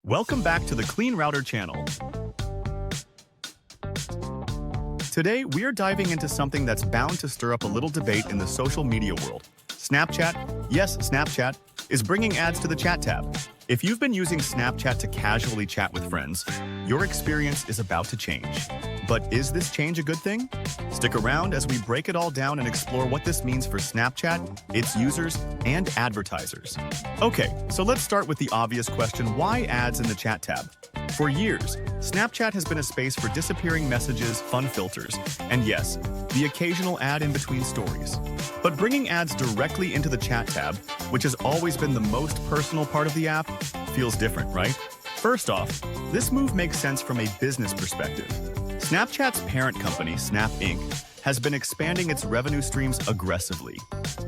Welcome back to the Clean Router channel. Today, we're diving into something that's bound to stir up a little debate in the social media world. Snapchat, yes, Snapchat, is bringing ads to the chat tab. If you've been using Snapchat to casually chat with friends, your experience is about to change. But is this change a good thing? Stick around as we break it all down and explore what this means for Snapchat, its users, and advertisers. Okay, so let's start with the obvious question, why ads in the chat tab? For years, Snapchat has been a space for disappearing messages, fun filters, and yes, the occasional ad in between stories. But bringing ads directly into the chat tab, which has always been the most personal part of the app, feels different, right? First off, this move makes sense from a business perspective. Snapchat's parent company, Snap Inc., has been expanding its revenue streams aggressively.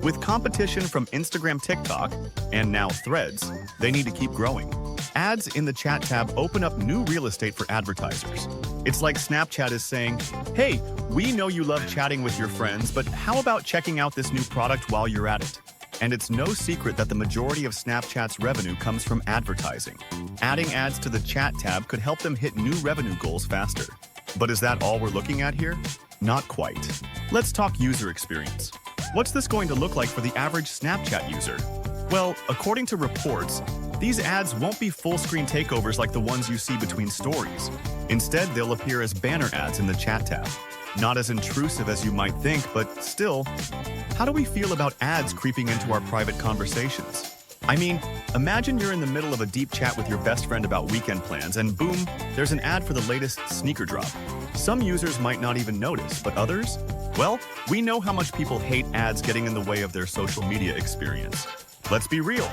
With competition from Instagram, TikTok, and now Threads, they need to keep growing. Ads in the chat tab open up new real estate for advertisers. It's like Snapchat is saying, hey, we know you love chatting with your friends, but how about checking out this new product while you're at it? And it's no secret that the majority of Snapchat's revenue comes from advertising. Adding ads to the chat tab could help them hit new revenue goals faster. But is that all we're looking at here? Not quite. Let's talk user experience. What's this going to look like for the average Snapchat user? Well, according to reports, these ads won't be full-screen takeovers like the ones you see between stories. Instead, they'll appear as banner ads in the chat tab. Not as intrusive as you might think, but still, how do we feel about ads creeping into our private conversations? I mean, imagine you're in the middle of a deep chat with your best friend about weekend plans, and boom, there's an ad for the latest sneaker drop. Some users might not even notice, but others? Well, we know how much people hate ads getting in the way of their social media experience. Let's be real.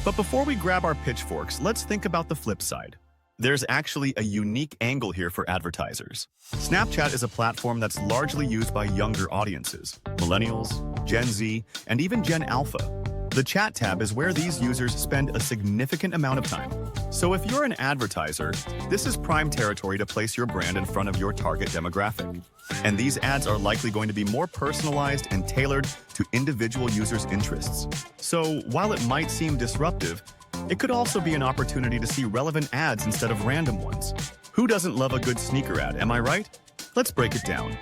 But before we grab our pitchforks, let's think about the flip side. There's actually a unique angle here for advertisers. Snapchat is a platform that's largely used by younger audiences, millennials, Gen Z, and even Gen Alpha. The chat tab is where these users spend a significant amount of time. So if you're an advertiser, this is prime territory to place your brand in front of your target demographic. And these ads are likely going to be more personalized and tailored to individual users' interests. So while it might seem disruptive, it could also be an opportunity to see relevant ads instead of random ones. Who doesn't love a good sneaker ad, am I right? Let's break it down.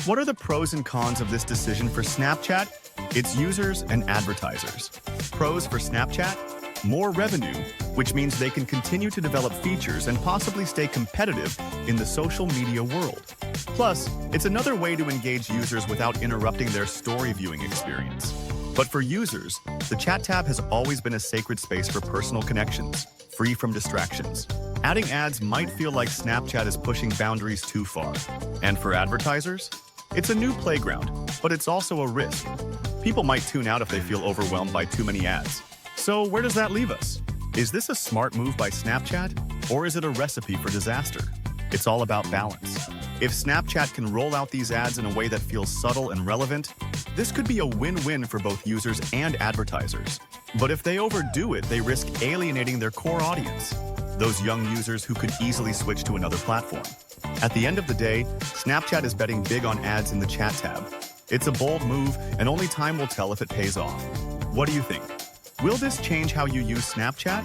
What are the pros and cons of this decision for Snapchat, its users, and advertisers? Pros for Snapchat? More revenue, which means they can continue to develop features and possibly stay competitive in the social media world. Plus, it's another way to engage users without interrupting their story viewing experience. But for users, the chat tab has always been a sacred space for personal connections, free from distractions. Adding ads might feel like Snapchat is pushing boundaries too far. And for advertisers? It's a new playground, but it's also a risk. People might tune out if they feel overwhelmed by too many ads. So where does that leave us? Is this a smart move by Snapchat, or is it a recipe for disaster? It's all about balance. If Snapchat can roll out these ads in a way that feels subtle and relevant, this could be a win-win for both users and advertisers. But if they overdo it, they risk alienating their core audience, those young users who could easily switch to another platform. At the end of the day, Snapchat is betting big on ads in the chat tab. It's a bold move, and only time will tell if it pays off. What do you think? Will this change how you use Snapchat?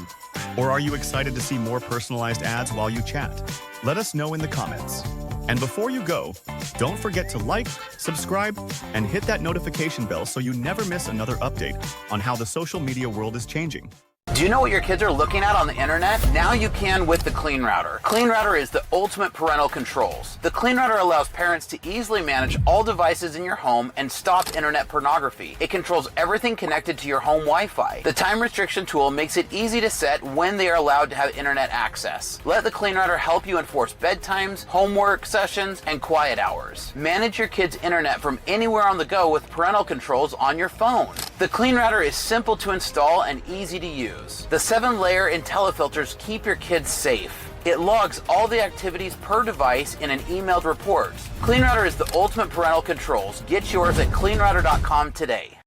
Or are you excited to see more personalized ads while you chat? Let us know in the comments. And before you go, don't forget to like, subscribe, and hit that notification bell so you never miss another update on how the social media world is changing. Do you know what your kids are looking at on the internet? Now you can with the Clean Router. Clean Router is the ultimate parental controls. The Clean Router allows parents to easily manage all devices in your home and stop internet pornography. It controls everything connected to your home Wi-Fi. The time restriction tool makes it easy to set when they are allowed to have internet access. Let the Clean Router help you enforce bedtimes, homework sessions, and quiet hours. Manage your kids' internet from anywhere on the go with parental controls on your phone. The Clean Router is simple to install and easy to use. The 7-layer IntelliFilters keep your kids safe. It logs all the activities per device in an emailed report. Clean Router is the ultimate parental controls. Get yours at cleanrouter.com today.